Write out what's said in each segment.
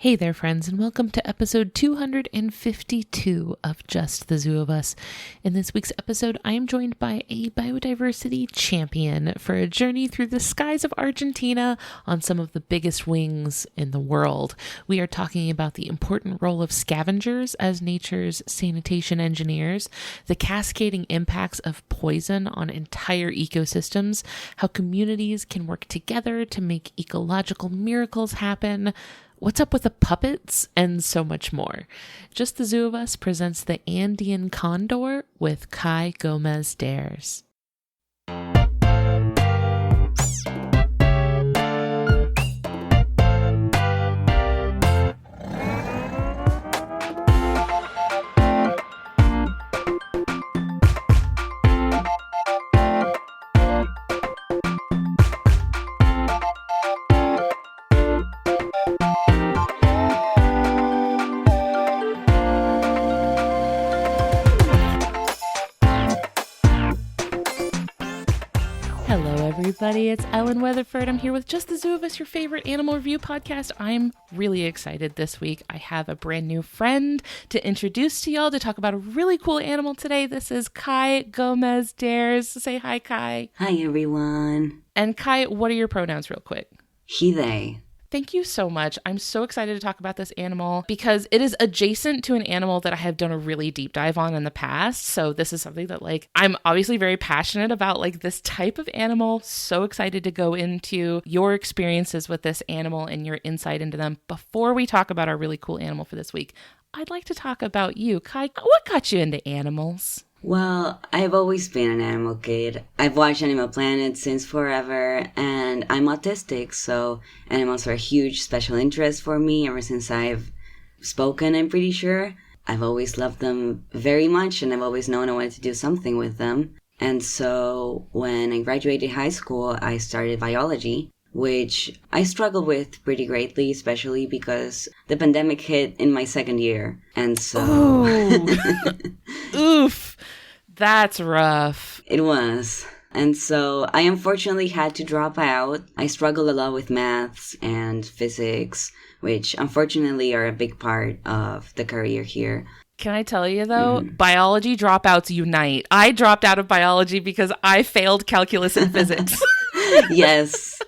Hey there, friends, and welcome to episode 252 of Just the Zoo of Us. In this week's episode, I am joined by a biodiversity champion for a journey through the skies of Argentina on some of the biggest wings in the world. We are talking about the important role of scavengers as nature's sanitation engineers, the cascading impacts of poison on entire ecosystems, how communities can work together to make ecological miracles happen, what's up with the puppets, and so much more. Just the Zoo of Us presents the Andean Condor with Kai Gómez D'hers. Everybody, it's Ellen Weatherford. I'm here with Just the Zoo of Us, your favorite animal review podcast. I'm really excited this week. I have a brand new friend to introduce to y'all to talk about a really cool animal today. This is Kai Gómez D'hers. Say hi, Kai. Hi, everyone. And Kai, what are your pronouns real quick? He, they. Thank you so much. I'm so excited to talk about this animal because it is adjacent to an animal that I have done a really deep dive on in the past. So this is something that I'm obviously very passionate about this type of animal. So excited to go into your experiences with this animal and your insight into them. Before we talk about our really cool animal for this week, I'd like to talk about you. Kai, what got you into animals? Well, I've always been an animal kid. I've watched Animal Planet since forever, and I'm autistic, so animals are a huge special interest for me ever since I've spoken, I'm pretty sure. I've always loved them very much, and I've always known I wanted to do something with them. And so when I graduated high school, I started biology, which I struggled with pretty greatly, especially because the pandemic hit in my second year. And so... Oof. That's rough. It was. And so I unfortunately had to drop out. I struggled a lot with maths and physics, which unfortunately are a big part of the career here. Can I tell you, though, biology dropouts unite. I dropped out of biology because I failed calculus and physics. Yes,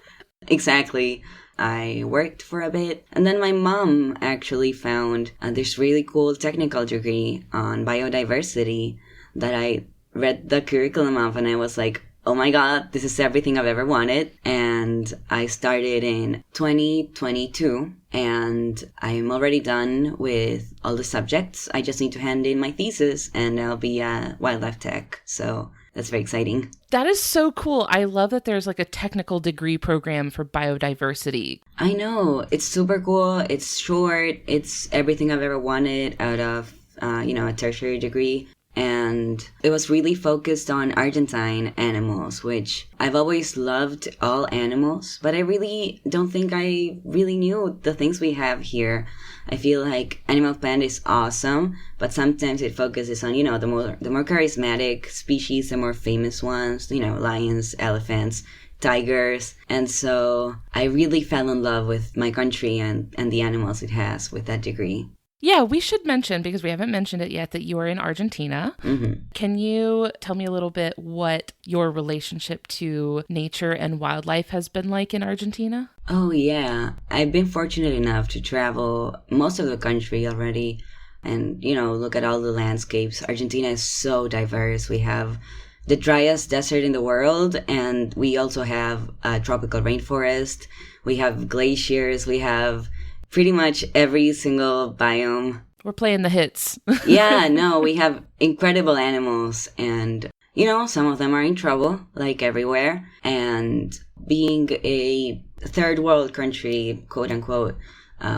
exactly. I worked for a bit, and then my mom actually found this really cool technical degree on biodiversity that I read the curriculum of, and I was like, oh my god, this is everything I've ever wanted. And I started in 2022, and I'm already done with all the subjects. I just need to hand in my thesis, and I'll be a wildlife tech. So that's very exciting. That is so cool. I love that there's a technical degree program for biodiversity. I know. It's super cool. It's short. It's everything I've ever wanted out of, a tertiary degree. And it was really focused on Argentine animals, which I've always loved all animals, but I really don't think I really knew the things we have here. I feel like Animal Planet is awesome, but sometimes it focuses on, the more charismatic species, the more famous ones, lions, elephants, tigers. And so I really fell in love with my country and the animals it has with that degree. Yeah, we should mention, because we haven't mentioned it yet, that you are in Argentina. Mm-hmm. Can you tell me a little bit what your relationship to nature and wildlife has been like in Argentina? Oh, yeah. I've been fortunate enough to travel most of the country already and, look at all the landscapes. Argentina is so diverse. We have the driest desert in the world, and we also have a tropical rainforest. We have glaciers. We have pretty much every single biome. We're playing the hits. Yeah, no, we have incredible animals, and, some of them are in trouble, like everywhere. And being a third world country, quote unquote,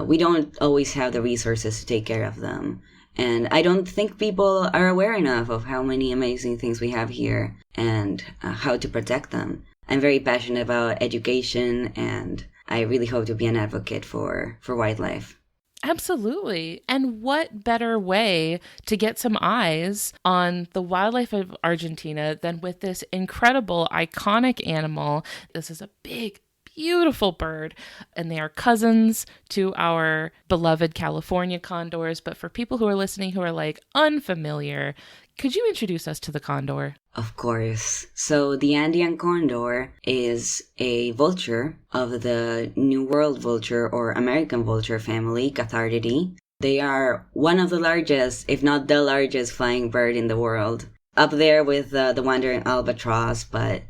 we don't always have the resources to take care of them. And I don't think people are aware enough of how many amazing things we have here and how to protect them. I'm very passionate about education, and I really hope to be an advocate for wildlife. Absolutely. And what better way to get some eyes on the wildlife of Argentina than with this incredible, iconic animal? This is a big, beautiful bird, and they are cousins to our beloved California condors. But for people who are listening who are like unfamiliar, could you introduce us to the condor? Of course. So the Andean condor is a vulture of the New World vulture or American vulture family, Cathartidae. They are one of the largest, if not the largest, flying bird in the world. Up there with the wandering albatross, but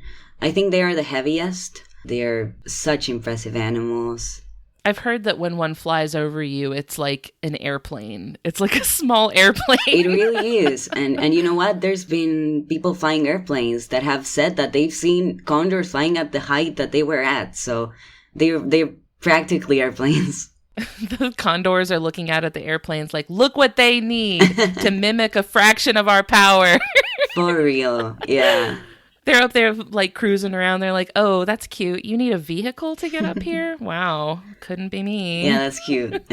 I think they are the heaviest. They're such impressive animals. I've heard that when one flies over you, it's like an airplane. It's like a small airplane. It really is. And you know what? There's been people flying airplanes that have said that they've seen condors flying at the height that they were at. So they're practically airplanes. The condors are looking out at the airplanes like, look what they need to mimic a fraction of our power. For real. Yeah. They're up there like cruising around. They're like, oh, that's cute. You need a vehicle to get up here? Wow. Couldn't be me. Yeah, that's cute.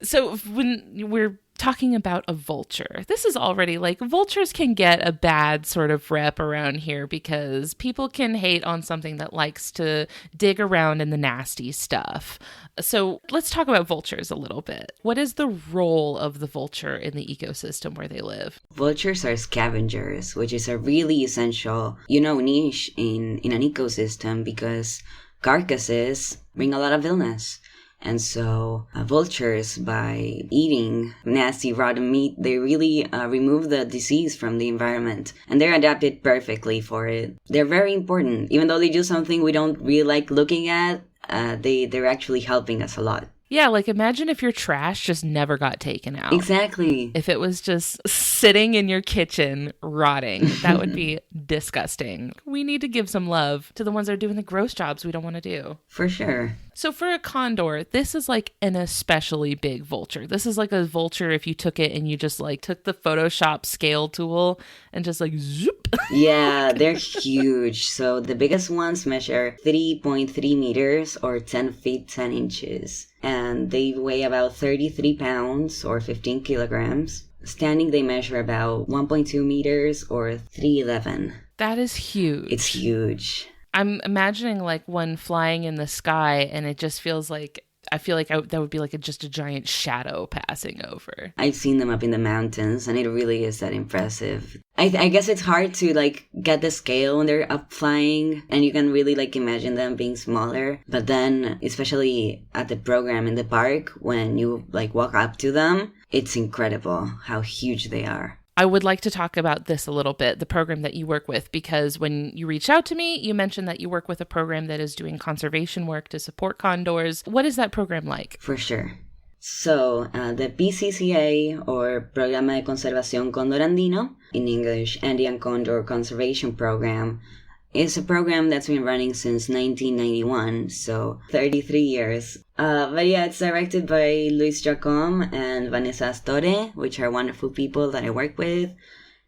So when we're talking about a vulture, this is already like vultures can get a bad sort of rep around here because people can hate on something that likes to dig around in the nasty stuff. So let's talk about vultures a little bit. What is the role of the vulture in the ecosystem where they live? Vultures are scavengers, which is a really essential, niche in an ecosystem because carcasses bring a lot of illness. And so vultures, by eating nasty rotten meat, they really remove the disease from the environment. And they're adapted perfectly for it. They're very important. Even though they do something we don't really like looking at, they're actually helping us a lot. Yeah, like imagine if your trash just never got taken out. Exactly. If it was just sitting in your kitchen rotting, that would be disgusting. We need to give some love to the ones that are doing the gross jobs we don't want to do. For sure. So for a condor, this is like an especially big vulture. This is like a vulture if you took it and you just like took the Photoshop scale tool and just like zoop. Yeah, they're huge. So the biggest ones measure 3.3 meters or 10 feet 10 inches. And they weigh about 33 pounds or 15 kilograms. Standing, they measure about 1.2 meters or 311. That is huge. It's huge. I'm imagining like one flying in the sky and it just feels like, I feel like that would be like just a giant shadow passing over. I've seen them up in the mountains and it really is that impressive. I guess it's hard to like get the scale when they're up flying and you can really like imagine them being smaller. But then, especially at the program in the park, when you like walk up to them, it's incredible how huge they are. I would like to talk about this a little bit, the program that you work with, because when you reached out to me, you mentioned that you work with a program that is doing conservation work to support condors. What is that program like? For sure. So, the PCCA, or Programa de Conservación Cóndor Andino, in English, Andean Condor Conservation Program, is a program that's been running since 1991, so 33 years. But yeah, it's directed by Luis Jacom and Vanessa Astore, which are wonderful people that I work with.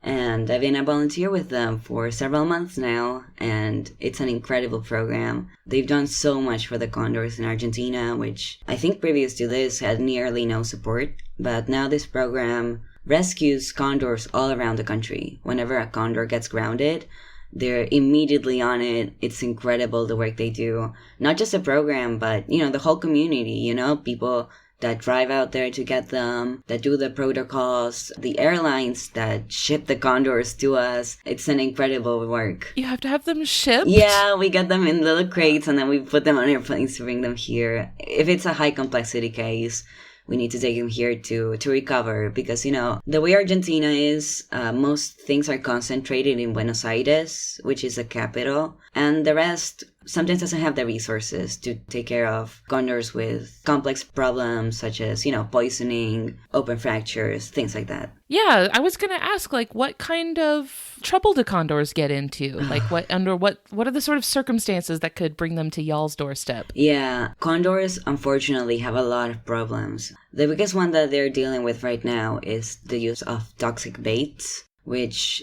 And I've been a volunteer with them for several months now, and it's an incredible program. They've done so much for the condors in Argentina, which I think previous to this had nearly no support. But now this program rescues condors all around the country. Whenever a condor gets grounded, they're immediately on it. It's incredible the work they do. Not just the program, but, the whole community, people that drive out there to get them, that do the protocols, the airlines that ship the condors to us. It's an incredible work. You have to have them shipped? Yeah, we get them in little crates and then we put them on airplanes to bring them here. If it's a high complexity case, we need to take them here to recover because, the way Argentina is, most things are concentrated in Buenos Aires, which is the capital, and the rest sometimes doesn't have the resources to take care of condors with complex problems such as, poisoning, open fractures, things like that. Yeah, I was going to ask, what kind of trouble do condors get into? What are the sort of circumstances that could bring them to y'all's doorstep? Yeah, condors unfortunately have a lot of problems. The biggest one that they're dealing with right now is the use of toxic baits, which,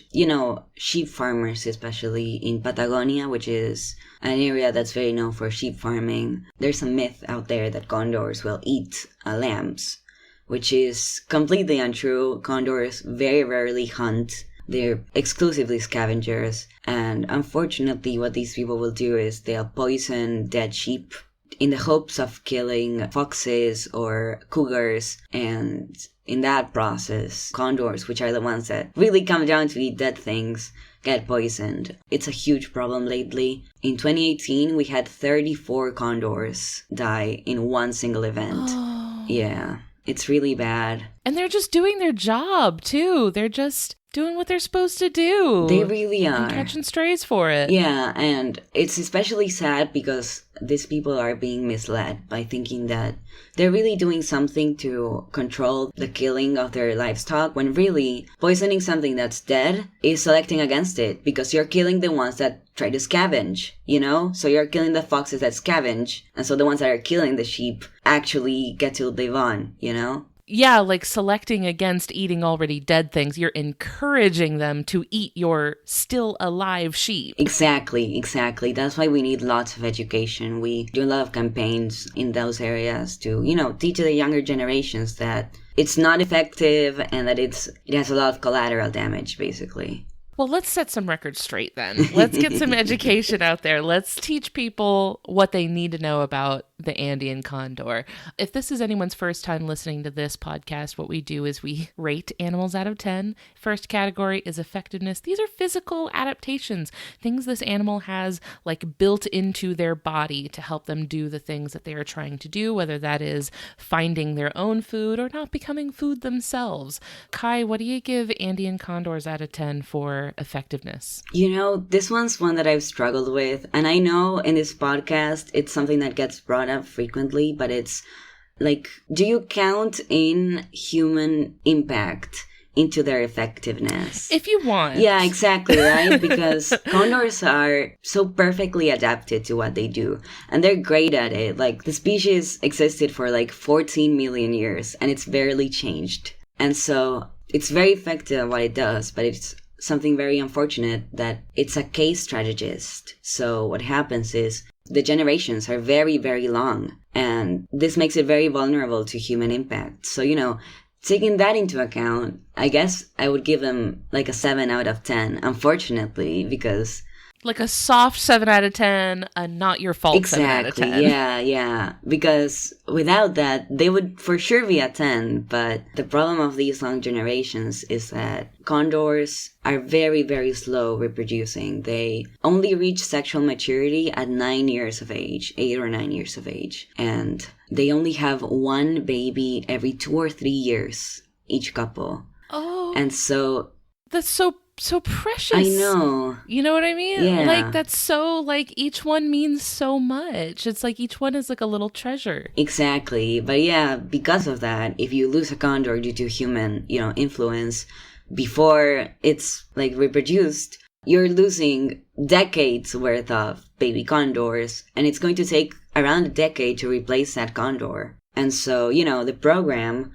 sheep farmers, especially in Patagonia, which is an area that's very known for sheep farming. There's a myth out there that condors will eat lambs, which is completely untrue. Condors very rarely hunt They're exclusively scavengers. And unfortunately, what these people will do is they'll poison dead sheep in the hopes of killing foxes or cougars, and in that process, condors, which are the ones that really come down to eat dead things, get poisoned. It's a huge problem lately. In 2018, we had 34 condors die in one single event. Oh. Yeah, it's really bad. And they're just doing their job, too. They're just doing what they're supposed to do. They really are. And catching strays for it. Yeah, and it's especially sad because these people are being misled by thinking that they're really doing something to control the killing of their livestock, when really poisoning something that's dead is selecting against it, because you're killing the ones that try to scavenge, you know? So you're killing the foxes that scavenge, and so the ones that are killing the sheep actually get to live on, you know? Yeah, like selecting against eating already dead things. You're encouraging them to eat your still alive sheep. Exactly. That's why we need lots of education. We do a lot of campaigns in those areas to, teach the younger generations that it's not effective and that it has a lot of collateral damage, basically. Well, let's set some records straight then. Let's get some education out there. Let's teach people what they need to know about the Andean condor. If this is anyone's first time listening to this podcast, what we do is we rate animals out of 10. First category is effectiveness. These are physical adaptations, things this animal has like built into their body to help them do the things that they are trying to do, whether that is finding their own food or not becoming food themselves. Kai, what do you give Andean condors out of 10 for effectiveness? This one's one that I've struggled with, and I know in this podcast it's something that gets brought up frequently, but it's like, do you count in human impact into their effectiveness? If you want. Yeah, exactly, right? Because condors are so perfectly adapted to what they do, and they're great at it. Like, the species existed for like 14 million years, and it's barely changed. And so it's very effective at what it does, but it's something very unfortunate that it's a case strategist. So what happens is the generations are very, very long, and this makes it very vulnerable to human impact. So, taking that into account, I guess I would give them like a 7 out of 10, unfortunately, because... Like a soft 7 out of 10, a not your fault 7 out of 10. Exactly, yeah. Because without that, they would for sure be a 10. But the problem of these long generations is that condors are very, very slow reproducing. They only reach sexual maturity at 9 years of age, 8 or 9 years of age. And they only have one baby every 2 or 3 years, each couple. Oh. And so... That's so precious. I know. You know what I mean? Yeah. Like, that's so, like, each one means so much. It's like each one is like a little treasure. Exactly. But yeah, because of that, if you lose a condor due to human, influence before it's like reproduced, you're losing decades worth of baby condors, and it's going to take around a decade to replace that condor. And so, the program,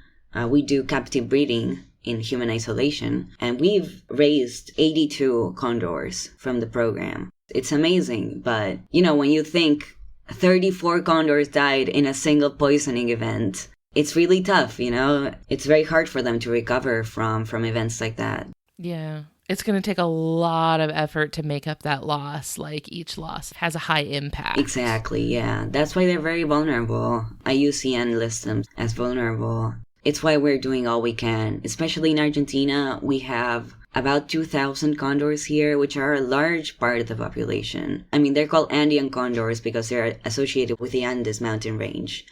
we do captive breeding in human isolation, and we've raised 82 condors from the program. It's amazing, but when you think 34 condors died in a single poisoning event, it's really tough. It's very hard for them to recover from events like that. Yeah, it's going to take a lot of effort to make up that loss. Like, each loss has a high impact. Exactly, yeah. That's why they're very vulnerable. IUCN lists them as vulnerable. It's why we're doing all we can. Especially in Argentina, we have about 2,000 condors here, which are a large part of the population. I mean, they're called Andean condors because they're associated with the Andes mountain range.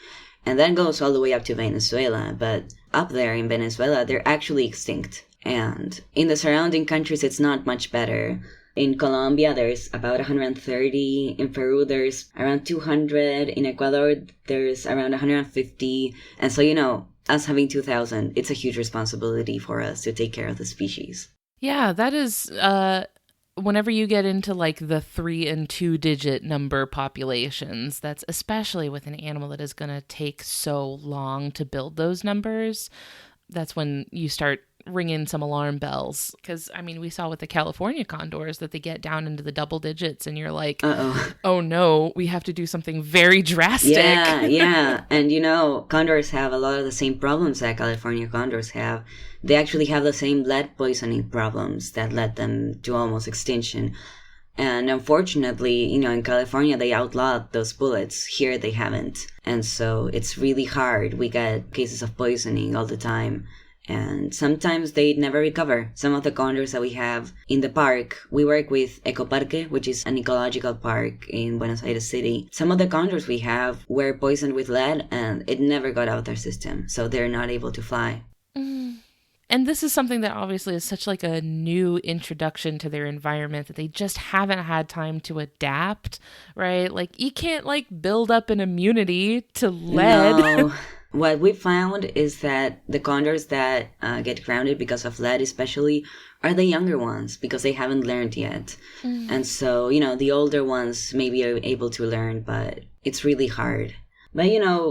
And that goes all the way up to Venezuela. But up there in Venezuela, they're actually extinct. And in the surrounding countries, it's not much better. In Colombia, there's about 130. In Peru, there's around 200. In Ecuador, there's around 150. And so, us having 2,000, it's a huge responsibility for us to take care of the species. Yeah, that is, whenever you get into like the 3 and 2 digit number populations, that's especially with an animal that is going to take so long to build those numbers. That's when you start ring in some alarm bells. Because, I mean, we saw with the California condors that they get down into the double digits and you're like, oh no, we have to do something very drastic. Yeah. And condors have a lot of the same problems that California condors have. They actually have the same lead poisoning problems that led them to almost extinction. And unfortunately, in California, they outlawed those bullets. Here, they haven't. And so it's really hard. We get cases of poisoning all the time. And sometimes they never recover. Some of the condors that we have in the park, we work with Ecoparque, which is an ecological park in Buenos Aires City. Some of the condors we have were poisoned with lead and it never got out of their system. So they're not able to fly. And this is something that obviously is such like a new introduction to their environment that they just haven't had time to adapt, right? Like you can't like build up an immunity to lead. No. What we found is that the condors that get grounded because of lead especially are the younger ones because they haven't learned yet. And so, the older ones maybe are able to learn, but it's really hard. But,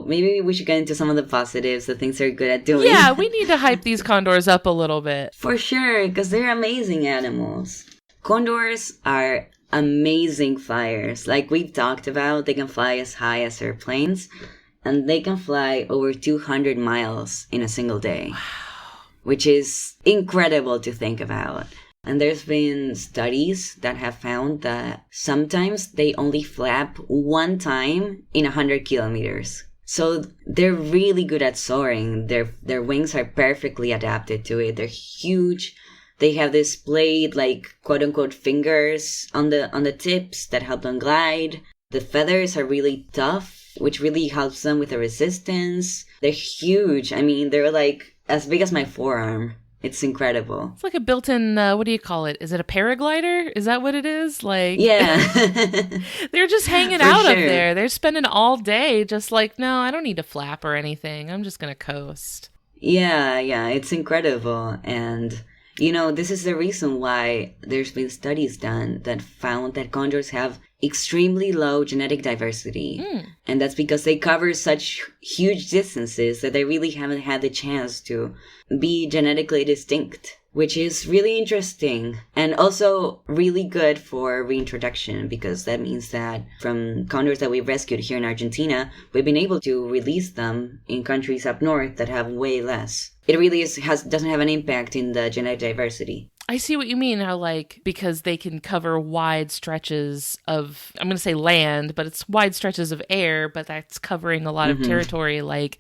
maybe we should get into some of the positives, the things they're good at doing. Yeah, we need to hype these condors up a little bit. For sure, because they're amazing animals. Condors are amazing flyers. Like we've talked about, they can fly as high as airplanes. And they can fly over 200 miles in a single day. Wow. Which is incredible to think about. And there's been studies that have found that sometimes they only flap one time in 100 kilometers. So they're really good at soaring. Their wings are perfectly adapted to it. They're huge. They have this blade, like quote unquote fingers on the tips that help them glide. The feathers are really tough, which really helps them with the resistance. They're huge. I mean, they're like as big as my forearm. It's incredible. It's like a built-in, what do you call it? Is it a paraglider? Is that what it is? Like, yeah. They're just hanging out up there. They're spending all day just like, no, I don't need to flap or anything. I'm just going to coast. Yeah, it's incredible. And, this is the reason why there's been studies done that found that condors have extremely low genetic diversity. And that's because they cover such huge distances that they really haven't had the chance to be genetically distinct, which is really interesting and also really good for reintroduction because that means that from condors that we've rescued here in Argentina, we've been able to release them in countries up north that have way less. It really doesn't have an impact in the genetic diversity. I see what you mean, how like, because they can cover wide stretches of, I'm going to say land, but it's wide stretches of air, but that's covering a lot of territory. Like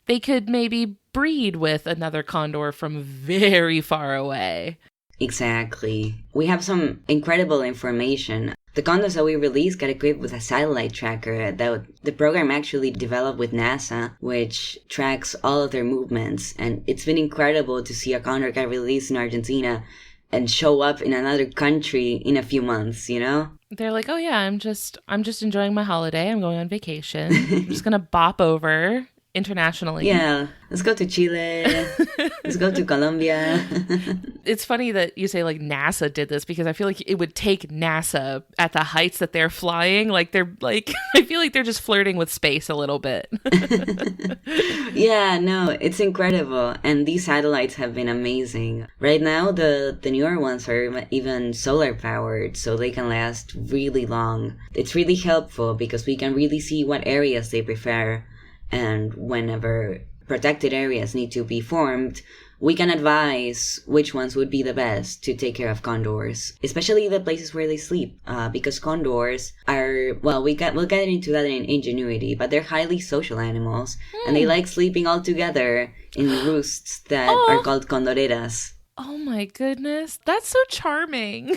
they could maybe breed with another condor from very far away. Exactly. We have some incredible information. The condors that we released got equipped with a satellite tracker that the program actually developed with NASA, which tracks all of their movements. And it's been incredible to see a condor get released in Argentina and show up in another country in a few months, They're like, oh yeah, I'm just enjoying my holiday. I'm going on vacation. I'm just going to bop over internationally. Yeah, let's go to Chile. Let's go to Colombia. It's funny that you say like NASA did this because I feel like it would take NASA at the heights that they're flying. Like they're like, I feel like they're just flirting with space a little bit. Yeah, no, it's incredible. And these satellites have been amazing. Right now, the newer ones are even solar powered, so they can last really long. It's really helpful because we can really see what areas they prefer. And whenever protected areas need to be formed, we can advise which ones would be the best to take care of condors, especially the places where they sleep, because condors are, well, we'll get into that in ingenuity, but they're highly social animals, and they like sleeping all together in roosts that are called condoreras. Oh my goodness, that's so charming.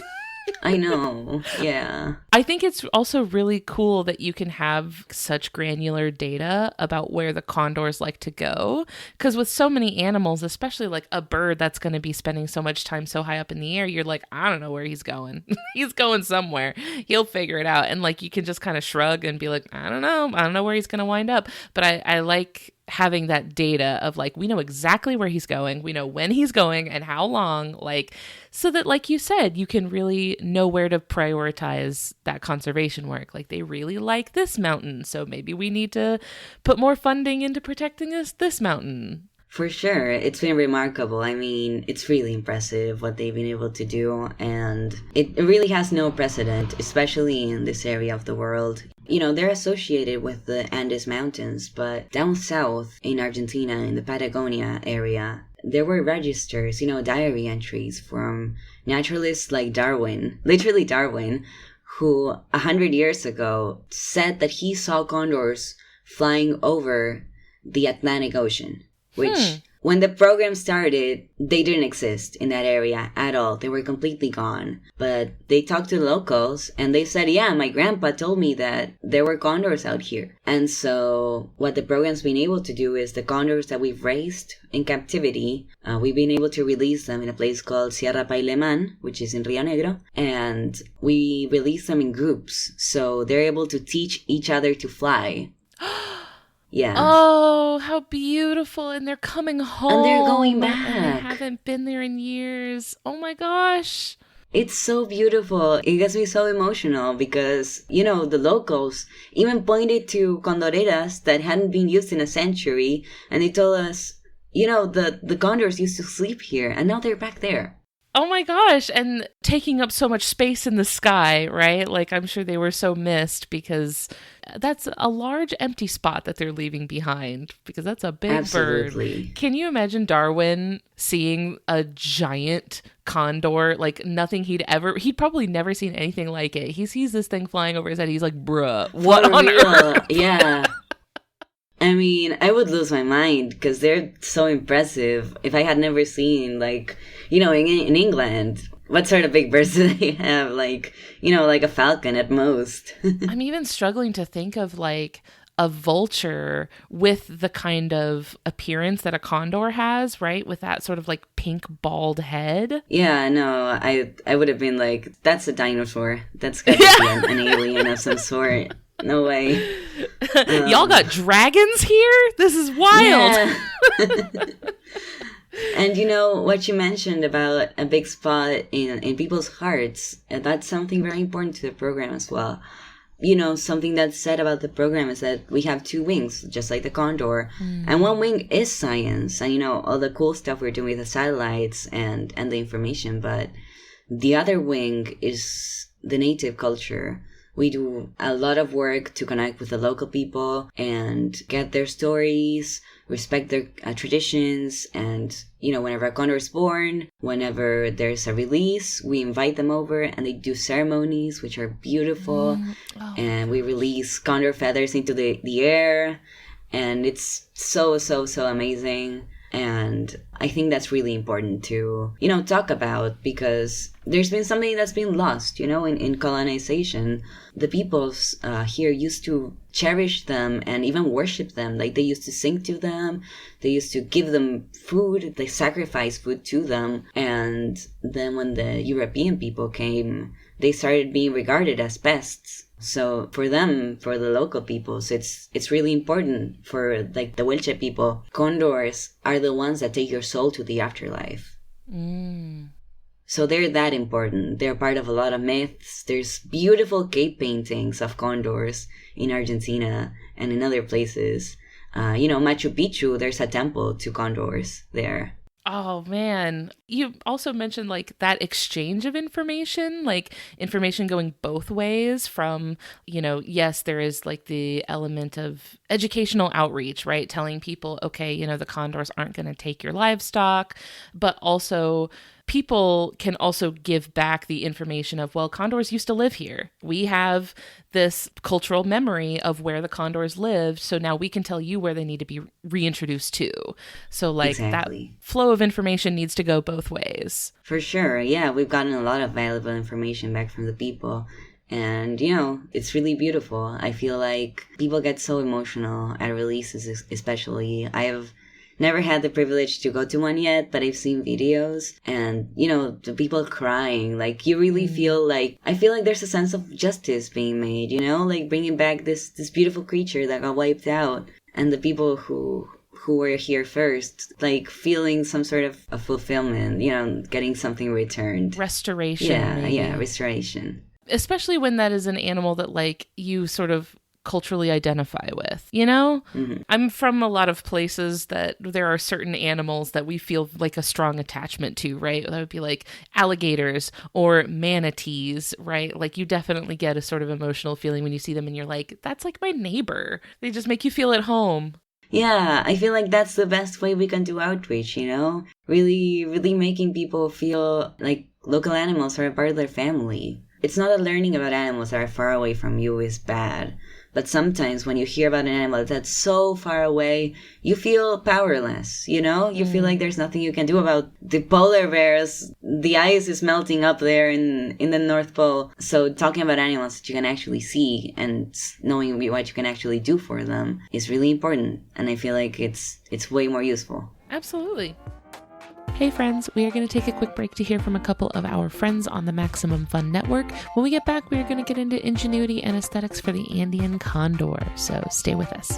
I know, yeah. I think it's also really cool that you can have such granular data about where the condors like to go. Because with so many animals, especially like a bird that's going to be spending so much time so high up in the air, you're like, I don't know where he's going. He's going somewhere. He'll figure it out. And like you can just kind of shrug and be like, I don't know where he's going to wind up. But I like having that data of like, we know exactly where he's going, we know when he's going and how long, like, so that like you said, you can really know where to prioritize that conservation work. Like they really like this mountain, so maybe we need to put more funding into protecting this mountain. For sure. It's been remarkable. I mean, it's really impressive what they've been able to do. And it really has no precedent, especially in this area of the world. You know, they're associated with the Andes Mountains, but down south in Argentina, in the Patagonia area, there were registers, diary entries from naturalists like Darwin, literally Darwin, who 100 years ago said that he saw condors flying over the Atlantic Ocean. Which, when the program started, they didn't exist in that area at all. They were completely gone. But they talked to the locals, and they said, yeah, my grandpa told me that there were condors out here. And so what the program's been able to do is the condors that we've raised in captivity, we've been able to release them in a place called Sierra Paileman, which is in Rio Negro. And we release them in groups, so they're able to teach each other to fly. Yeah. Oh, how beautiful. And they're coming home. And they're going back. And they haven't been there in years. Oh my gosh. It's so beautiful. It gets me so emotional because, the locals even pointed to condoreras that hadn't been used in a century. And they told us, the condors used to sleep here and now they're back there. Oh my gosh. And taking up so much space in the sky, right? Like, I'm sure they were so missed because that's a large empty spot that they're leaving behind because that's a big Absolutely. bird. Can you imagine Darwin seeing a giant condor, like nothing he'd probably never seen anything like it. He sees this thing flying over his head. He's like, bruh, what on earth? Yeah. I mean, I would lose my mind because they're so impressive. If I had never seen, in England, what sort of big birds do they have? Like a falcon at most. I'm even struggling to think of like a vulture with the kind of appearance that a condor has, right? With that sort of like pink bald head. Yeah, no, I would have been like, that's a dinosaur. That's got to be an alien of some sort. No way. Y'all got dragons here? This is wild. Yeah. And what you mentioned about a big spot in people's hearts, that's something very important to the program as well. Something that's said about the program is that we have two wings, just like the condor. And one wing is science and, all the cool stuff we're doing with the satellites and the information. But the other wing is the native culture. We do a lot of work to connect with the local people and get their stories, respect their traditions. And, whenever a condor is born, whenever there's a release, we invite them over and they do ceremonies, which are beautiful. And we release condor feathers into the air. And it's so, so, so amazing. And I think that's really important to, talk about because there's been something that's been lost, in colonization. The peoples here used to cherish them and even worship them. Like they used to sing to them. They used to give them food. They sacrificed food to them. And then when the European people came, they started being regarded as pests. So for them, for the local peoples, it's really important for like the Welche people. Condors are the ones that take your soul to the afterlife. So they're that important. They're part of a lot of myths. There's beautiful cave paintings of condors in Argentina and in other places. Machu Picchu, there's a temple to condors there. Oh, man. You also mentioned like that exchange of information, like information going both ways from, yes, there is like the element of educational outreach, right? Telling people, okay, the condors aren't going to take your livestock, but also people can also give back the information of, well, condors used to live here. We have this cultural memory of where the condors lived. So now we can tell you where they need to be reintroduced to. So like Exactly. That flow of information needs to go both ways. For sure. Yeah, we've gotten a lot of valuable information back from the people. And, it's really beautiful. I feel like people get so emotional at releases, especially. I have never had the privilege to go to one yet, but I've seen videos and, the people crying. Like, you really feel like, I feel like there's a sense of justice being made, like bringing back this beautiful creature that got wiped out. And the people who were here first, like feeling some sort of a fulfillment, getting something returned. Restoration. Yeah, restoration. Especially when that is an animal that like you sort of culturally identify with, you know? I'm from a lot of places that there are certain animals that we feel like a strong attachment to, right? That would be like alligators or manatees, right? Like you definitely get a sort of emotional feeling when you see them and you're like, that's like my neighbor. They just make you feel at home. Yeah, I feel like that's the best way we can do outreach, Really, really making people feel like local animals are a part of their family. It's not that learning about animals that are far away from you is bad, but sometimes when you hear about an animal that's so far away, you feel powerless, You feel like there's nothing you can do about the polar bears. The ice is melting up there in the North Pole. So talking about animals that you can actually see and knowing what you can actually do for them is really important. And I feel like it's way more useful. Absolutely. Hey friends, we are going to take a quick break to hear from a couple of our friends on the Maximum Fun Network. When we get back, we are going to get into ingenuity and aesthetics for the Andean condor, so stay with us.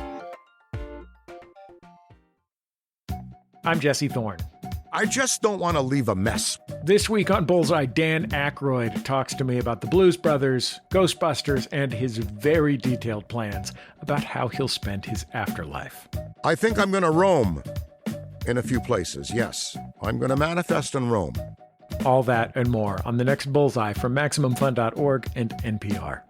I'm Jesse Thorne. I just don't want to leave a mess. This week on Bullseye, Dan Aykroyd talks to me about the Blues Brothers, Ghostbusters, and his very detailed plans about how he'll spend his afterlife. I think I'm going to roam. In a few places, yes. I'm going to manifest and roam. All that and more on the next Bullseye from MaximumFun.org and NPR.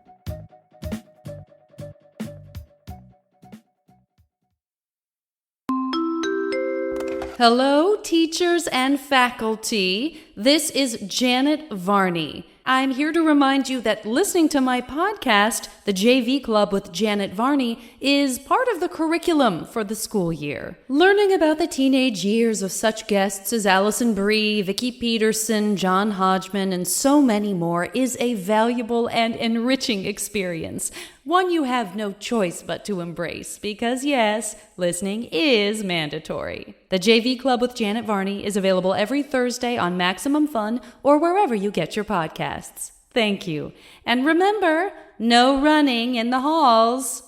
Hello, teachers and faculty. This is Janet Varney. I'm here to remind you that listening to my podcast, The JV Club with Janet Varney, is part of the curriculum for the school year. Learning about the teenage years of such guests as Allison Brie, Vicki Peterson, John Hodgman, and so many more is a valuable and enriching experience. One you have no choice but to embrace because, yes, listening is mandatory. The JV Club with Janet Varney is available every Thursday on Maximum Fun or wherever you get your podcasts. Thank you. And remember, no running in the halls.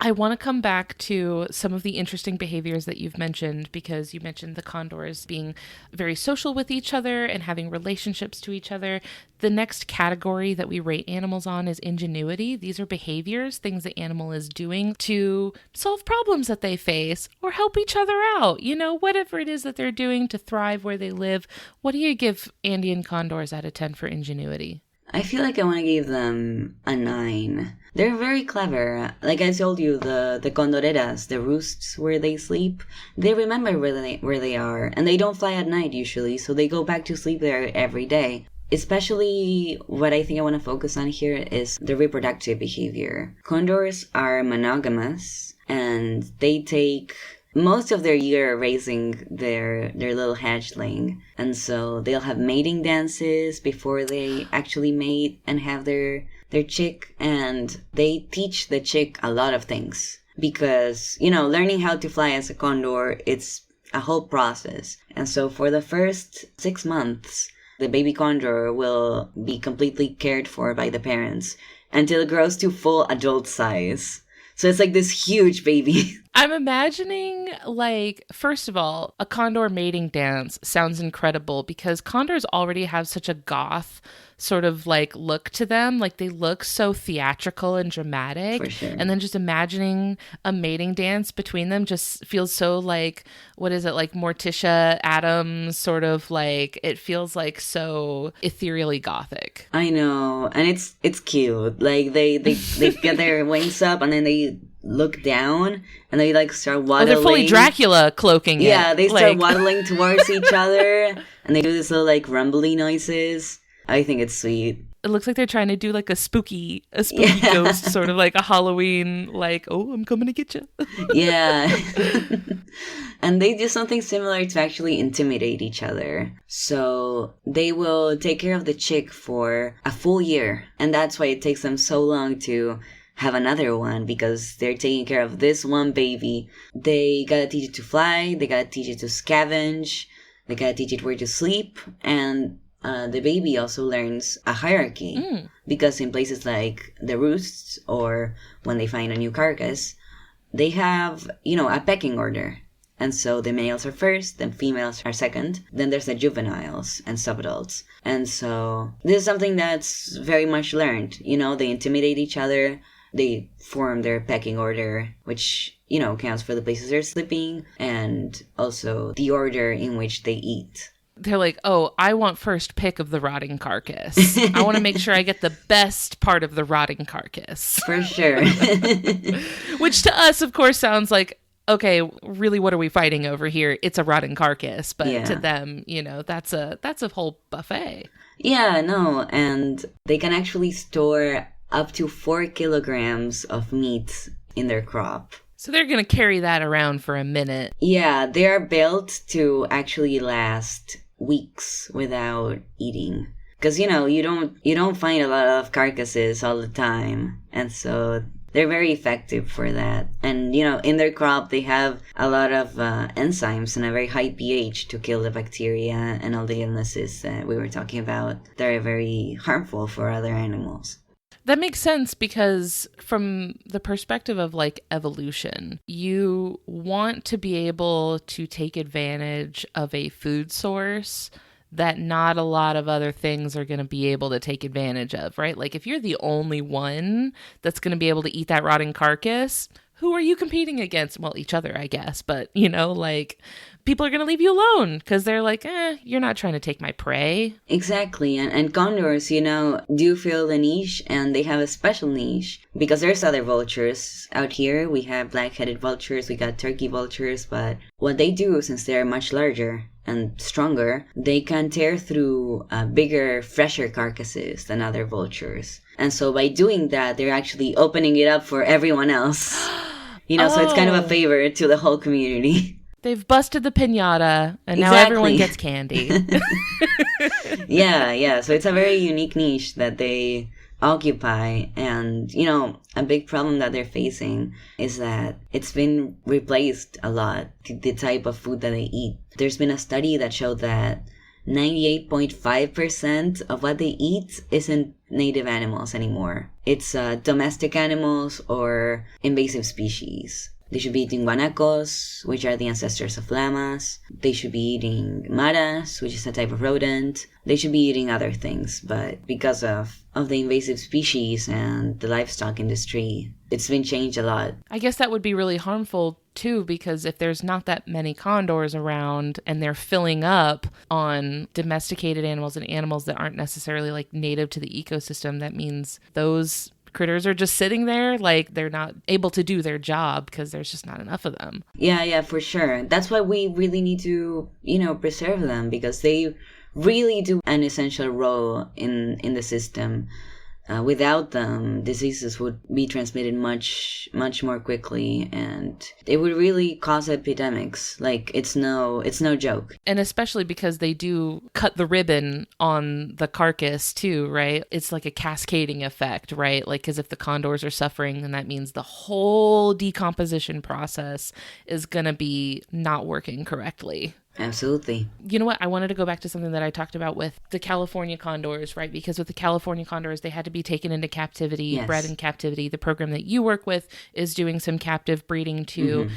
I want to come back to some of the interesting behaviors that you've mentioned, because you mentioned the condors being very social with each other and having relationships to each other. The next category that we rate animals on is ingenuity. These are behaviors, things the animal is doing to solve problems that they face or help each other out. Whatever it is that they're doing to thrive where they live. What do you give Andean condors out of 10 for ingenuity? I feel like I want to give them a 9. They're very clever. Like I told you, the condoreras, the roosts where they sleep, they remember where they are, and they don't fly at night usually, so they go back to sleep there every day. Especially what I think I want to focus on here is the reproductive behavior. Condors are monogamous, and they take most of their year raising their little hatchling. And so they'll have mating dances before they actually mate and have their chick. And they teach the chick a lot of things. Because, learning how to fly as a condor, it's a whole process. And so for the first 6 months, the baby condor will be completely cared for by the parents until it grows to full adult size. So it's like this huge baby. I'm imagining, first of all, a condor mating dance sounds incredible because condors already have such a goth sort of look to them. They look so theatrical and dramatic. For sure. And then just imagining a mating dance between them just feels so Morticia Adams sort of it feels so ethereally gothic. I know. And it's cute. They get their wings up and then they look down and they start waddling. Oh, they're fully Dracula cloaking it. Yeah, they start waddling towards each other and they do this little rumbly noises. I think it's sweet. It looks like they're trying to do a spooky ghost, sort of a Halloween, oh, I'm coming to get you. Yeah. And they do something similar to actually intimidate each other. So they will take care of the chick for a full year. And that's why it takes them so long to have another one, because they're taking care of this one baby. They gotta teach it to fly, they gotta teach it to scavenge, they gotta teach it where to sleep, and the baby also learns a hierarchy. Because in places like the roosts or when they find a new carcass, they have, a pecking order. And so the males are first, then females are second. Then there's the juveniles and subadults. And so this is something that's very much learned. You know, they intimidate each other. They form their pecking order, which, you know, counts for the places they're sleeping and also the order in which they eat. They're like, oh, I want first pick of the rotting carcass. I want to make sure I get the best part of the rotting carcass. For sure. Which to us, of course, sounds like, okay, really, what are we fighting over here? It's a rotting carcass. But to them, you know, that's a whole buffet. Yeah, no. And they can actually store up to 4 kilograms of meat in their crop. So they're going to carry that around for a minute. Yeah, they are built to actually last weeks without eating. Because, you know, you don't find a lot of carcasses all the time. And so they're very effective for that. And, you know, in their crop, they have a lot of enzymes and a very high pH to kill the bacteria and all the illnesses that we were talking about that are very harmful for other animals. That makes sense because from the perspective of like evolution, you want to be able to take advantage of a food source that not a lot of other things are going to be able to take advantage of, right? Like if you're the only one that's going to be able to eat that rotting carcass, who are you competing against? Well, each other, I guess. But, you know, like people are going to leave you alone because they're like, you're not trying to take my prey. Exactly. And condors, you know, do fill the niche, and they have a special niche because there's other vultures out here. We have black-headed vultures, we got turkey vultures, but what they do, since they're much larger and stronger, they can tear through bigger, fresher carcasses than other vultures. And so by doing that, they're actually opening it up for everyone else. You know, so it's kind of a favor to the whole community. They've busted the piñata, and now Exactly. everyone gets candy. Yeah. So it's a very unique niche that they occupy. And, you know, a big problem that they're facing is that it's been replaced a lot, the type of food that they eat. There's been a study that showed that 98.5% of what they eat isn't native animals anymore. It's domestic animals or invasive species. They should be eating guanacos, which are the ancestors of llamas. They should be eating maras, which is a type of rodent. They should be eating other things, but because of the invasive species and the livestock industry, it's been changed a lot. I guess that would be really harmful too, because if there's not that many condors around and they're filling up on domesticated animals and animals that aren't necessarily like native to the ecosystem, that means those critters are just sitting there, like they're not able to do their job because there's just not enough of them. Yeah, for sure. That's why we really need to, you know, preserve them, because they really do an essential role in the system. Without them, diseases would be transmitted much more quickly, and it would really cause epidemics. Like it's no joke. And especially because they do cut the ribbon on the carcass too, right? It's like a cascading effect, right? Like, because if the condors are suffering, then that means the whole decomposition process is going to be not working correctly. Absolutely. You know what? I wanted to go back to something that I talked about with the California condors, right? Because with the California condors, they had to be taken into captivity, Yes. bred in captivity. The program that you work with is doing some captive breeding too. Mm-hmm.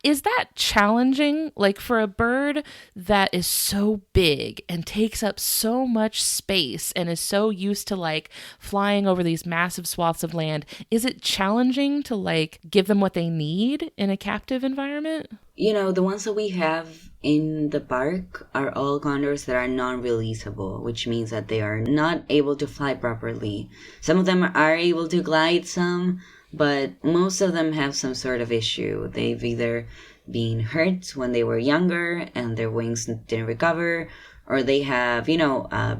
Is that challenging? Like for a bird that is so big and takes up so much space and is so used to like flying over these massive swaths of land, is it challenging to like give them what they need in a captive environment? You know, the ones that we have in the park are all condors that are non-releasable, which means that they are not able to fly properly. Some of them are able to glide some, but most of them have some sort of issue. They've either been hurt when they were younger and their wings didn't recover, or they have,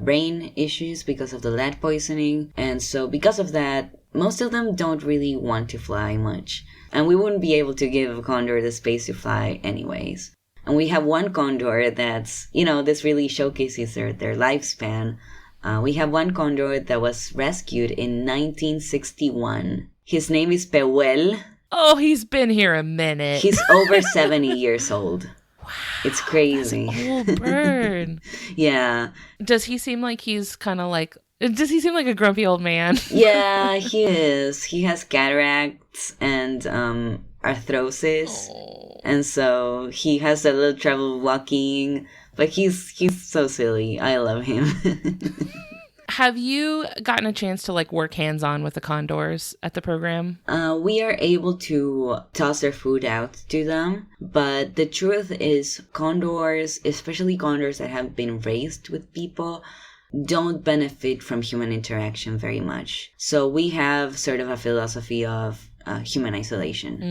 brain issues because of the lead poisoning. And so because of that, most of them don't really want to fly much. And we wouldn't be able to give a condor the space to fly anyways. And we have one condor that's, this really showcases their lifespan. We have one condor that was rescued in 1961. His name is Pehuel. Oh, he's been here a minute. He's over 70 years old. Wow. It's crazy. That's an old bird. Yeah. Does he seem like he's kind of like Does he seem like a grumpy old man? Yeah, he is. He has cataracts and arthrosis. Oh. And so he has a little trouble walking, but he's so silly. I love him. Have you gotten a chance to like work hands-on with the condors at the program? We are able to toss their food out to them, but the truth is condors, especially condors that have been raised with people, don't benefit from human interaction very much. So we have sort of a philosophy of human isolation.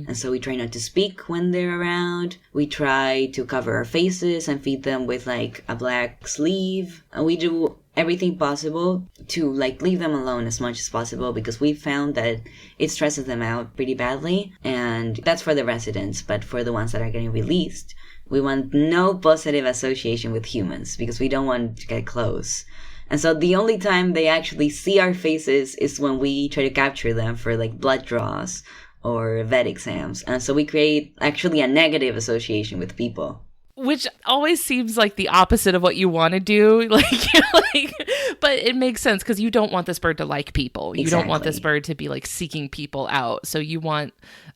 And so we try not to speak when they're around. We try to cover our faces and feed them with like a black sleeve. And we do everything possible to like leave them alone as much as possible because we found that it stresses them out pretty badly. And that's for the residents, but for the ones that are getting released, we want no positive association with humans because we don't want to get close. And so the only time they actually see our faces is when we try to capture them for like blood draws or vet exams. And so we create actually a negative association with people. Which always seems like the opposite of what you want to do. But it makes sense because you don't want this bird to like people. You don't want this bird to be like seeking people out. So you want,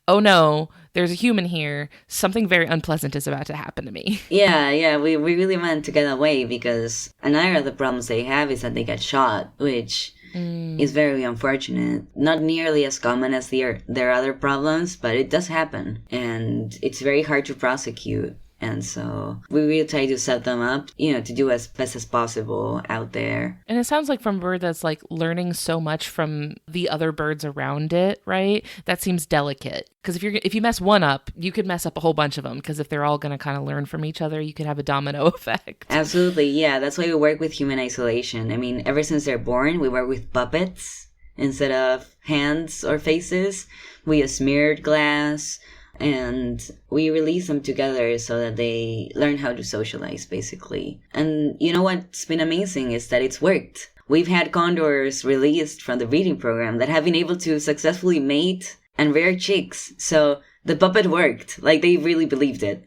oh no, there's a human here. Something very unpleasant is about to happen to me. Yeah, we really want to get away because another of the problems they have is that they get shot, which is very unfortunate. Not nearly as common as their other problems, but it does happen. And it's very hard to prosecute. And so we really try to set them up, to do as best as possible out there. And it sounds like from a bird that's like learning so much from the other birds around it, right? That seems delicate. Because if you mess one up, you could mess up a whole bunch of them. Because if they're all going to kind of learn from each other, you could have a domino effect. Absolutely, yeah. That's why we work with human isolation. I mean, ever since they're born, we work with puppets instead of hands or faces. We use smeared glass. And we release them together so that they learn how to socialize, basically. And you know what's been amazing is that it's worked. We've had condors released from the breeding program that have been able to successfully mate and rear chicks. So the puppet worked. Like, they really believed it.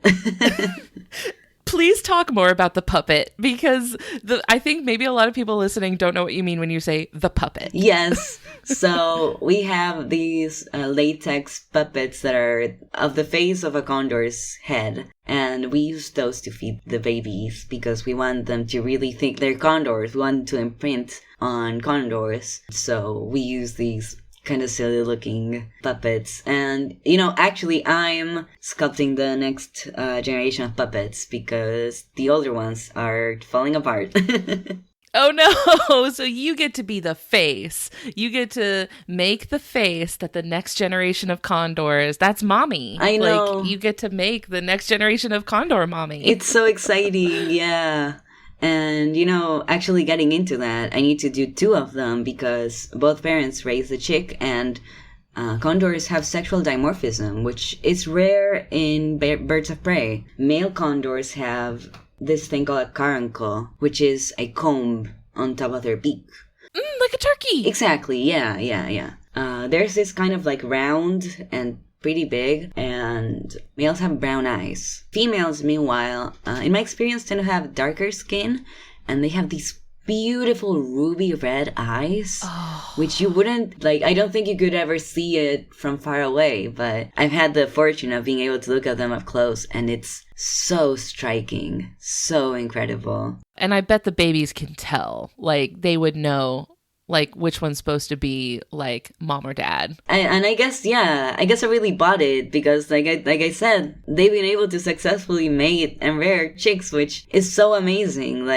Please talk more about the puppet, because I think maybe a lot of people listening don't know what you mean when you say the puppet. Yes. So we have these latex puppets that are of the face of a condor's head. And we use those to feed the babies because we want them to really think they're condors. We want to imprint on condors. So we use these kind of silly looking puppets. And, actually I'm sculpting the next generation of puppets because the older ones are falling apart. Oh no, so you get to be the face. You get to make the face that the next generation of condors, that's mommy. I know. Like, you get to make the next generation of condor mommy. It's so exciting, yeah. And, actually getting into that, I need to do 2 of them because both parents raise the chick and condors have sexual dimorphism, which is rare in birds of prey. Male condors have this thing called a caruncle, which is a comb on top of their beak. Like a turkey. Exactly, yeah. There's this kind of like round and pretty big, and males have brown eyes. Females, meanwhile, in my experience, tend to have darker skin, and they have these beautiful ruby red eyes, which you wouldn't, I don't think you could ever see it from far away, but I've had the fortune of being able to look at them up close, and it's so striking, so incredible. And I bet the babies can tell, they would know, which one's supposed to be, mom or dad. And I guess I really bought it because, like I said, they've been able to successfully mate and rear chicks, which is so amazing,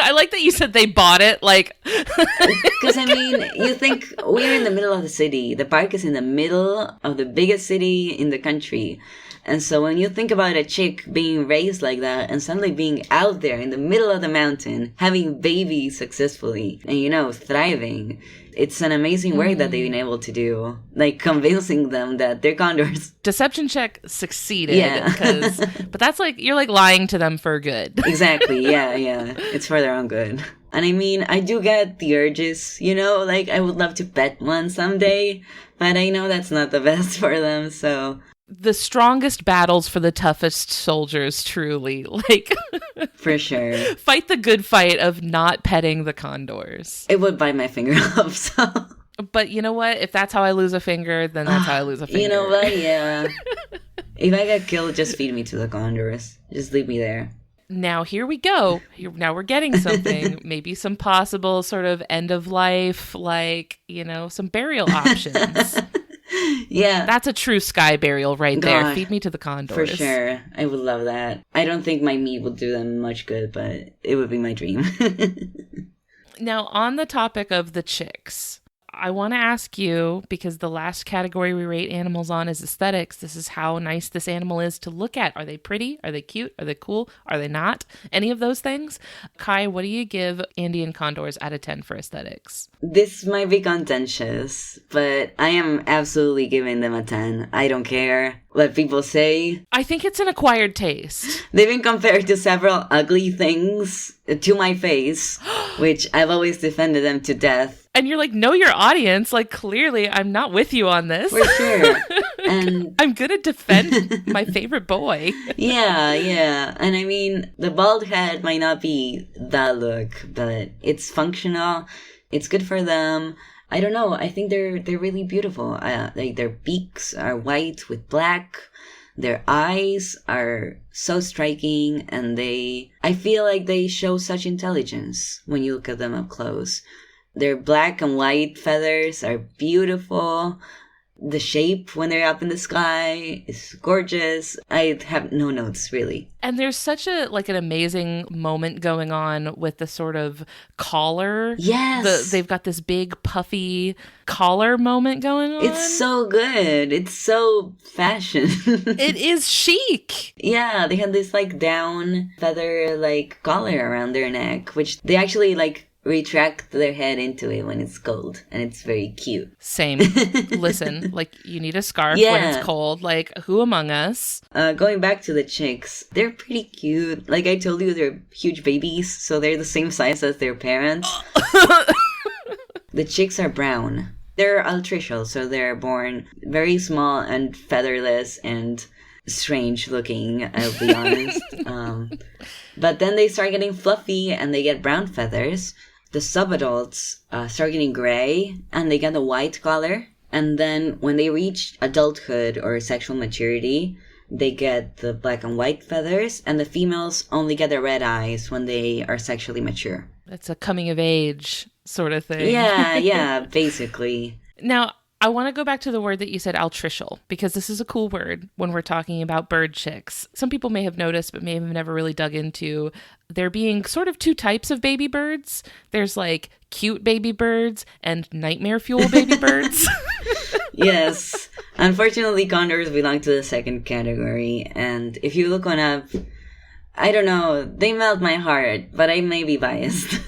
I like that you said they bought it, Because, you think we're in the middle of the city. The park is in the middle of the biggest city in the country. And so when you think about a chick being raised like that and suddenly being out there in the middle of the mountain, having babies successfully and, thriving, it's an amazing work that they've been able to do. Convincing them that they're condors. Deception check succeeded. Yeah. But that's you're lying to them for good. Exactly, yeah. It's for their own good. And I do get the urges, I would love to pet one someday, but I know that's not the best for them, so... the strongest battles for the toughest soldiers, truly. Like, For sure. fight the good fight of not petting the condors. It would bite my finger off, so... But you know what? If that's how I lose a finger, then that's how I lose a finger. You know what? Yeah. If I get killed, just feed me to the condors. Just leave me there. Now here we go. Now we're getting something. Maybe some possible sort of end of life, like, some burial options. Yeah. That's a true sky burial right there. God, Feed me to the condors. for sure. I would love that. I don't think my meat would do them much good, but it would be my dream. Now, on the topic of the chicks, I want to ask you, because the last category we rate animals on is aesthetics. This is how nice this animal is to look at. Are they pretty? Are they cute? Are they cool? Are they not? Any of those things? Kai, what do you give Andean condors out of 10 for aesthetics? This might be contentious, but I am absolutely giving them a 10. I don't care what people say. I think it's an acquired taste. They've been compared to several ugly things to my face, which I've always defended them to death. And you're like, know your audience. Like, clearly, I'm not with you on this. For sure. And I'm going to defend my favorite boy. yeah. And I mean, the bald head might not be that look, but it's functional. It's good for them. I don't know. I think they're really beautiful. Like, their beaks are white with black. Their eyes are so striking, and I feel like they show such intelligence when you look at them up close. Their black and white feathers are beautiful. The shape when they're up in the sky is gorgeous. I have no notes, really. And there's such an amazing moment going on with the sort of collar. Yes. They've got this big puffy collar moment going on. It's so good. It's so fashion. It is chic. Yeah, they had this down feather collar around their neck, which they actually retract their head into it when it's cold, and it's very cute. Same. Listen, you need a scarf Yeah. when it's cold. Who among us? Going back to the chicks, they're pretty cute. Like I told you, they're huge babies, so they're the same size as their parents. The chicks are brown. They're altricial, so they're born very small and featherless and strange looking, I'll be honest. But then they start getting fluffy and they get brown feathers. The subadults start getting gray and they get a white color. And then when they reach adulthood or sexual maturity, they get the black and white feathers, and the females only get the red eyes when they are sexually mature. It's a coming of age sort of thing. Yeah, basically. Now, I want to go back to the word that you said, altricial, because this is a cool word when we're talking about bird chicks. Some people may have noticed, but may have never really dug into there being sort of two types of baby birds. There's cute baby birds and nightmare fuel baby birds. Yes. Unfortunately, condors belong to the second category. And if you look one up, I don't know, they melt my heart, but I may be biased.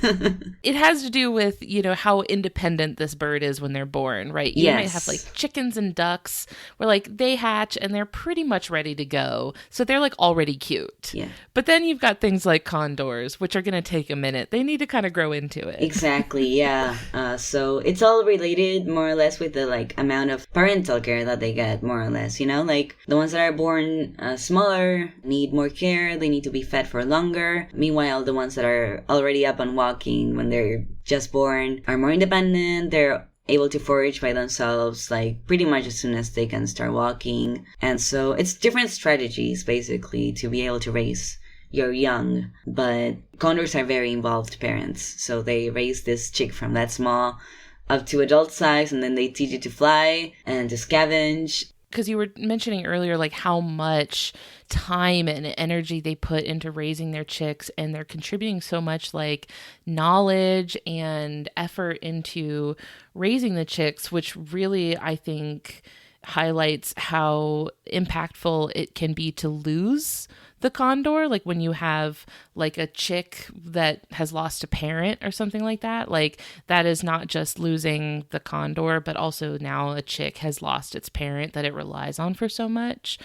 It has to do with, how independent this bird is when they're born, right? You might have chickens and ducks where they hatch and they're pretty much ready to go. So they're already cute. Yeah. But then you've got things like condors, which are going to take a minute. They need to kind of grow into it. Exactly, yeah. So it's all related more or less with the amount of parental care that they get, more or less, the ones that are born smaller need more care. They need to be fed for longer. Meanwhile, the ones that are already up and walking when they're just born are more independent. They're able to forage by themselves pretty much as soon as they can start walking. And so it's different strategies basically to be able to raise your young. But condors are very involved parents, so they raise this chick from that small up to adult size, and then they teach it to fly and to scavenge. Because you were mentioning earlier, how much time and energy they put into raising their chicks, and they're contributing so much knowledge and effort into raising the chicks, which really, I think, highlights how impactful it can be to lose the condor. When you have a chick that has lost a parent or something like that, that is not just losing the condor, but also now a chick has lost its parent that it relies on for so much.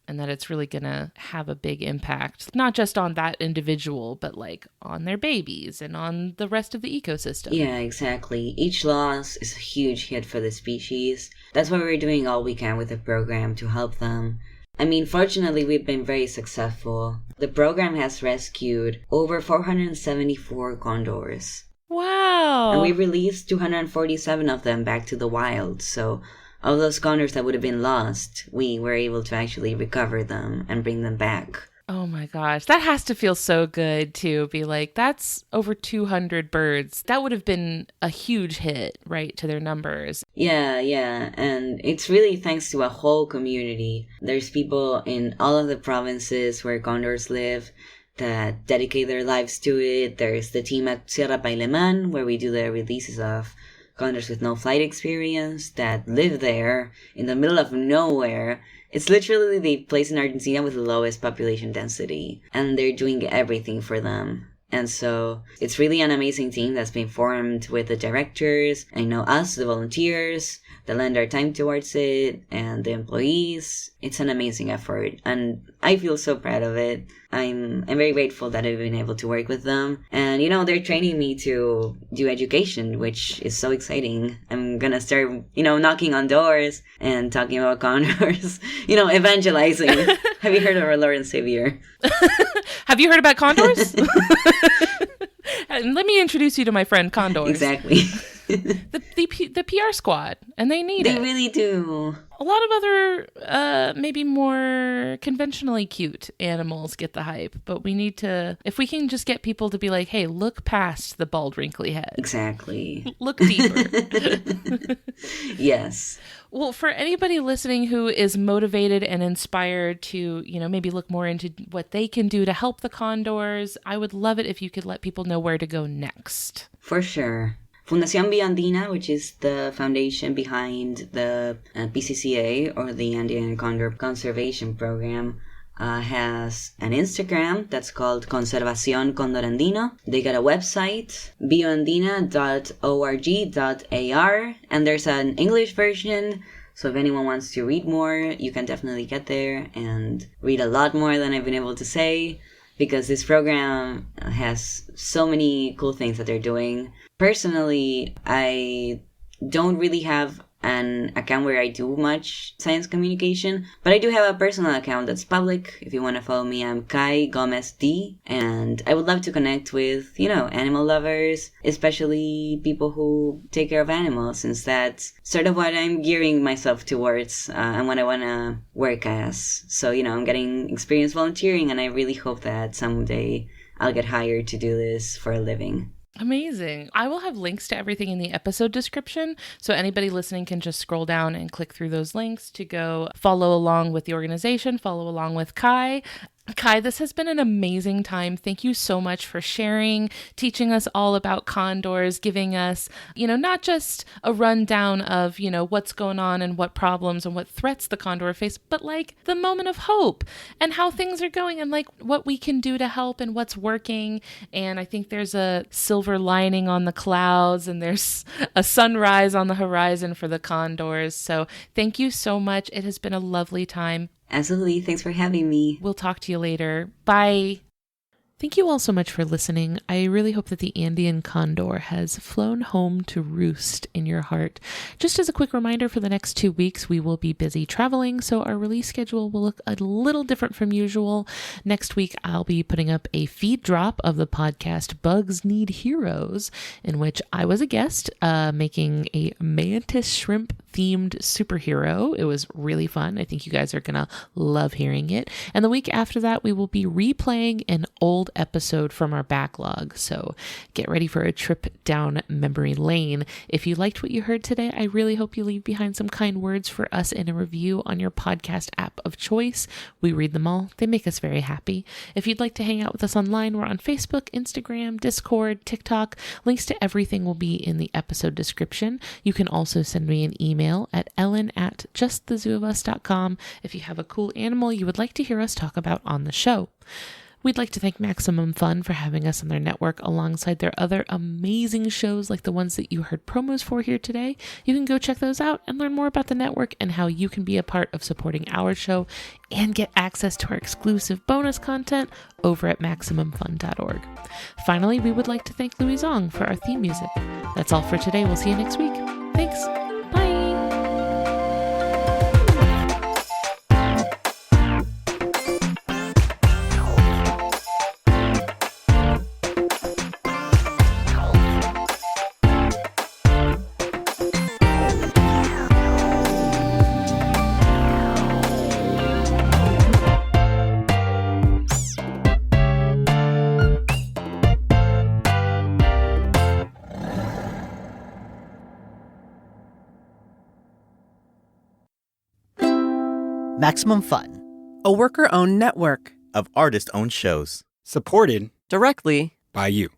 and that it's really going to have a big impact, not just on that individual, but like on their babies and on the rest of the ecosystem. Yeah, exactly. Each loss is a huge hit for the species. That's why we're doing all we can with the program to help them. I mean, fortunately, we've been very successful. The program has rescued over 474 condors. Wow. And we released 247 of them back to the wild. So of those condors that would have been lost, we were able to actually recover them and bring them back. Oh my gosh, that has to feel so good to be like, that's over 200 birds. That would have been a huge hit, right, to their numbers. Yeah. And it's really thanks to a whole community. There's people in all of the provinces where condors live that dedicate their lives to it. There's the team at Sierra Paileman, where we do the releases of condors with no flight experience that live there in the middle of nowhere. It's literally the place in Argentina with the lowest population density, and they're doing everything for them. And so it's really an amazing team that's been formed with the directors, and us, the volunteers, that lend our time towards it, and the employees. It's an amazing effort, and I feel so proud of it. I'm very grateful that I've been able to work with them. And, they're training me to do education, which is so exciting. I'm gonna start, knocking on doors and talking about condors, evangelizing. Have you heard of our Lord and Savior? Have you heard about condors? And let me introduce you to my friend Condors. Exactly. the PR squad, and they need it. They really do. A lot of other, maybe more conventionally cute animals get the hype, but we need to, if we can just get people to be like, hey, look past the bald, wrinkly head. Exactly. Look deeper. Yes. Well, for anybody listening who is motivated and inspired to, maybe look more into what they can do to help the condors, I would love it if you could let people know where to go next. For sure. Fundación Biandina, which is the foundation behind the PCCA, or the Andean Condor Conservation Program, has an Instagram that's called Conservación Condor Andino. They got a website, bioandina.org.ar, and there's an English version. So if anyone wants to read more, you can definitely get there and read a lot more than I've been able to say, because this program has so many cool things that they're doing. Personally, I don't really have an account where I do much science communication, but I do have a personal account that's public. If you want to follow me, I'm Kai Gómez D'hers, and I would love to connect with, animal lovers, especially people who take care of animals, since that's sort of what I'm gearing myself towards and what I want to work as. So, I'm getting experience volunteering, and I really hope that someday I'll get hired to do this for a living. Amazing. I will have links to everything in the episode description, so anybody listening can just scroll down and click through those links to go follow along with the organization, follow along with Kai. Kai, this has been an amazing time. Thank you so much for sharing, teaching us all about condors, giving us, not just a rundown of, what's going on and what problems and what threats the condor face, but like the moment of hope and how things are going and like what we can do to help and what's working. And I think there's a silver lining on the clouds and there's a sunrise on the horizon for the condors. So thank you so much. It has been a lovely time. Absolutely. Thanks for having me. We'll talk to you later. Bye. Thank you all so much for listening. I really hope that the Andean condor has flown home to roost in your heart. Just as a quick reminder, for the next 2 weeks, we will be busy traveling, so our release schedule will look a little different from usual. Next week, I'll be putting up a feed drop of the podcast Bugs Need Heroes, in which I was a guest making a mantis shrimp themed superhero. It was really fun. I think you guys are going to love hearing it. And the week after that, we will be replaying an old episode from our backlog. So get ready for a trip down memory lane. If you liked what you heard today, I really hope you leave behind some kind words for us in a review on your podcast app of choice. We read them all. They make us very happy. If you'd like to hang out with us online, we're on Facebook, Instagram, Discord, TikTok. Links to everything will be in the episode description. You can also send me an email at ellen@justthezooofus.com if you have a cool animal you would like to hear us talk about on the show. We'd like to thank Maximum Fun for having us on their network alongside their other amazing shows like the ones that you heard promos for here today. You can go check those out and learn more about the network and how you can be a part of supporting our show and get access to our exclusive bonus content over at MaximumFun.org. Finally, we would like to thank Louis Zong for our theme music. That's all for today. We'll see you next week. Thanks. Bye. Maximum Fun, a worker-owned network of artist-owned shows. Supported directly by you.